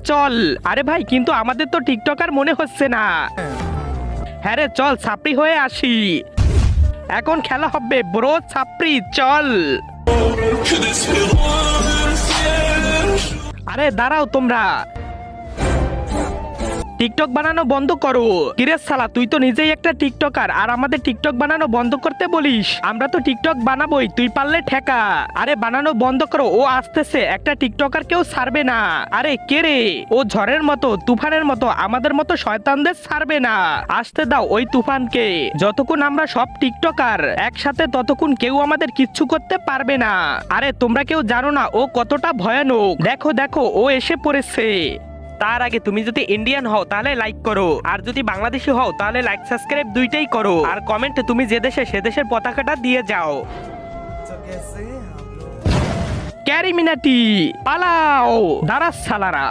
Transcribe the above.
চল। আরে ভাই কিন্তু আমাদের তো টিকটকার মনে হচ্ছে না। হ্যাঁ রে চল ছাপড়ি হয়ে আসি, এখন খেলা হবে ব্রো ছাপড়ি চল। আরে দাঁড়াও তোমরা, টিকটক বানানো বন্ধ করো। কিরে শালা তুই তো নিজেই একটা টিকটকার আর আমাদের টিকটক বানানো বন্ধ করতে বলিস? আমরা তো টিকটক বানাবোই, তুই পারলে ঠেকা। আরে বানানো বন্ধ করো, ও আসতেছে, একটা টিকটকার কেউ ছাড়বে না। আরে কে রে? ও ঝড়ের মতো তুফানের মতো আমাদের মতো শয়তানদের ছাড়বে না। আসতে দাও ওই তুফানকে। যতক্ষণ আমরা সব টিকটকার একসাথে ততক্ষণ কেউ আমাদের কিচ্ছু করতে পারবে না। আরে তোমরা কেউ জানো না ও কতটা ভয়ানক। দেখো দেখো ও এসে পড়েছে। তার আগে তুমি যদি ইন্ডিয়ান হও তাহলে লাইক করো, আর যদি বাংলাদেশি হও তাহলে লাইক সাবস্ক্রাইব দুইটাই করো, আর কমেন্টে তুমি যে দেশে সে দেশের পতাকাটা দিয়ে যাও। ক্যারি মিনাটি পালাও, দাঁড়া শালারা।